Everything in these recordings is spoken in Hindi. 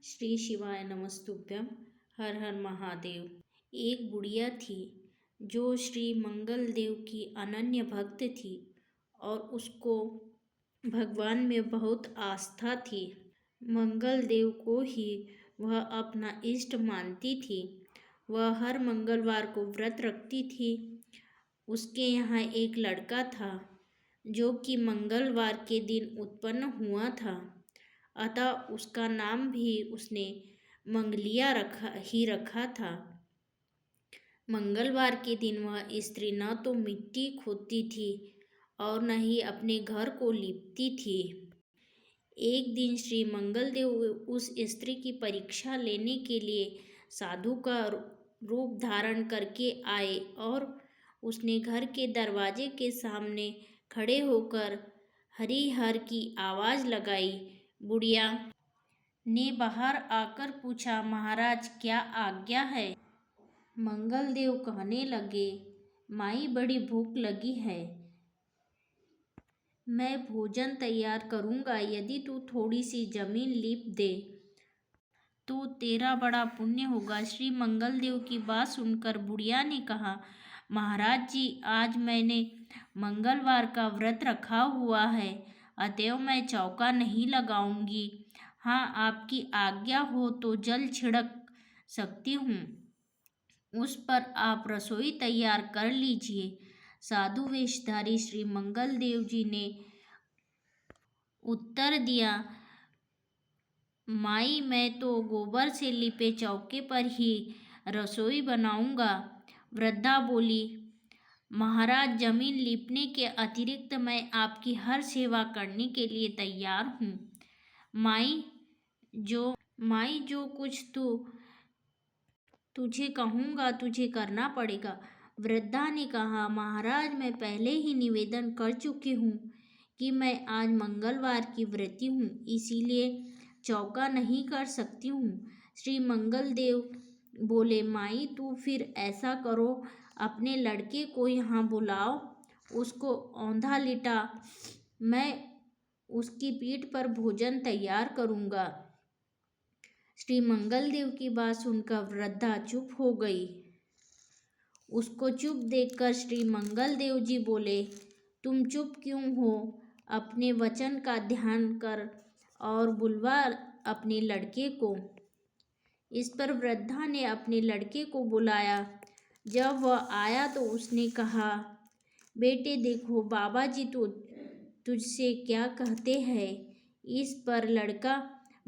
श्री शिवाय नमस्तुभ्यम। हर हर महादेव। एक बुढ़िया थी जो श्री मंगल देव की अनन्य भक्त थी और उसको भगवान में बहुत आस्था थी। मंगल देव को ही वह अपना इष्ट मानती थी। वह हर मंगलवार को व्रत रखती थी। उसके यहाँ एक लड़का था जो कि मंगलवार के दिन उत्पन्न हुआ था, अतः उसका नाम भी उसने मंगलिया रखा था। मंगलवार के दिन वह स्त्री न तो मिट्टी खोदती थी और न ही अपने घर को लीपती थी। एक दिन श्री मंगल देव उस स्त्री की परीक्षा लेने के लिए साधु का रूप धारण करके आए और उसने घर के दरवाजे के सामने खड़े होकर हरि हर की आवाज़ लगाई। बुढ़िया ने बाहर आकर पूछा, महाराज क्या आज्ञा है? मंगल देव कहने लगे, माई बड़ी भूख लगी है, मैं भोजन तैयार करूँगा। यदि तू थोड़ी सी जमीन लीप दे तो तेरा बड़ा पुण्य होगा। श्री मंगल देव की बात सुनकर बुढ़िया ने कहा, महाराज जी, आज मैंने मंगलवार का व्रत रखा हुआ है, अतएव मैं चौका नहीं लगाऊंगी। हाँ, आपकी आज्ञा हो तो जल छिड़क सकती हूँ, उस पर आप रसोई तैयार कर लीजिए। साधु वेशधारी श्री मंगल देव जी ने उत्तर दिया, माई, मैं तो गोबर से लिपे चौके पर ही रसोई बनाऊंगा। वृद्धा बोली, महाराज, जमीन लीपने के अतिरिक्त मैं आपकी हर सेवा करने के लिए तैयार हूँ। माई, जो कुछ तुझे कहूँगा तुझे करना पड़ेगा। वृद्धा ने कहा, महाराज, मैं पहले ही निवेदन कर चुकी हूँ कि मैं आज मंगलवार की व्रती हूँ, इसीलिए चौका नहीं कर सकती हूँ। श्री मंगल देव बोले, माई, तू फिर ऐसा करो, अपने लड़के को यहाँ बुलाओ, उसको औंधा लिटा, मैं उसकी पीठ पर भोजन तैयार करूँगा। श्री मंगल देव की बात सुनकर वृद्धा चुप हो गई। उसको चुप देखकर श्री मंगल देव जी बोले, तुम चुप क्यों हो? अपने वचन का ध्यान कर और बुलवा अपने लड़के को। इस पर वृद्धा ने अपने लड़के को बुलाया। जब वह आया तो उसने कहा, बेटे देखो, बाबा जी तो तुझसे क्या कहते हैं। इस पर लड़का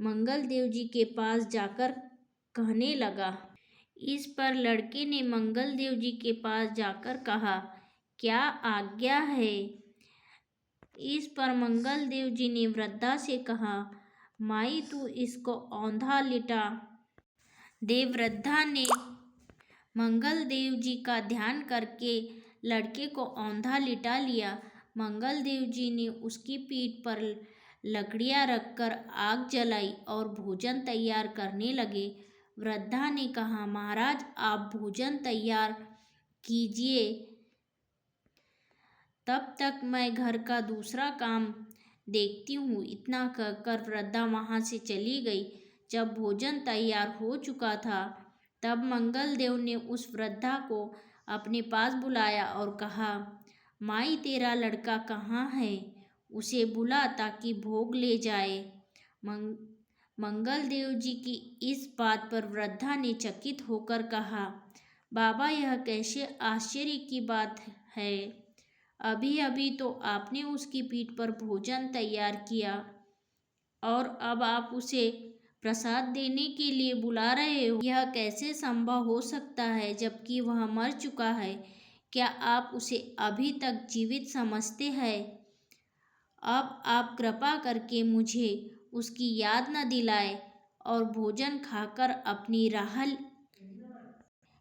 मंगल देव जी के पास जाकर कहने लगा। इस पर लड़के ने मंगल देव जी के पास जाकर कहा, क्या आज्ञा है? इस पर मंगल देव जी ने वृद्धा से कहा, माई, तू इसको औंधा लिटा दे। वृद्धा ने मंगल देव जी का ध्यान करके लड़के को औंधा लिटा लिया। मंगल देव जी ने उसकी पीठ पर लकड़ियाँ रखकर आग जलाई और भोजन तैयार करने लगे। वृद्धा ने कहा, महाराज, आप भोजन तैयार कीजिए, तब तक मैं घर का दूसरा काम देखती हूँ। इतना कहकर वृद्धा वहाँ से चली गई। जब भोजन तैयार हो चुका था तब मंगल देव ने उस वृद्धा को अपने पास बुलाया और कहा, माई, तेरा लड़का कहाँ है? उसे बुला ताकि भोग ले जाए। मंगल देव जी की इस बात पर वृद्धा ने चकित होकर कहा, बाबा, यह कैसे आश्चर्य की बात है। अभी अभी तो आपने उसकी पीठ पर भोजन तैयार किया और अब आप उसे प्रसाद देने के लिए बुला रहे हो। यह कैसे संभव हो सकता है जबकि वह मर चुका है? क्या आप उसे अभी तक जीवित समझते हैं? अब आप कृपा करके मुझे उसकी याद न दिलाए और भोजन खाकर अपनी राह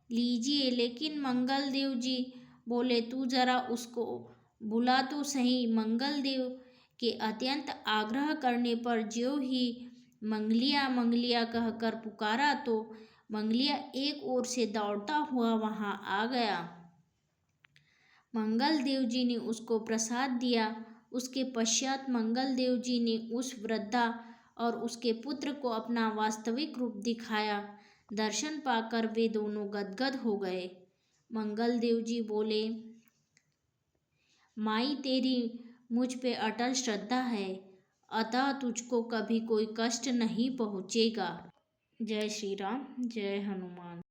लीजिए। लेकिन मंगल देव जी बोले, तू जरा उसको बुला तो सही। मंगल देव के अत्यंत आग्रह करने पर ज्यों ही मंगलिया मंगलिया कहकर पुकारा तो मंगलिया एक ओर से दौड़ता हुआ वहां आ गया। मंगल देव जी ने उसको प्रसाद दिया। उसके पश्चात मंगल देव जी ने उस वृद्धा और उसके पुत्र को अपना वास्तविक रूप दिखाया। दर्शन पाकर वे दोनों गदगद हो गए। मंगल देव जी बोले, माई तेरी मुझ पे अटल श्रद्धा है, अतः तुझको कभी कोई कष्ट नहीं पहुँचेगा। जय श्री राम, जय हनुमान।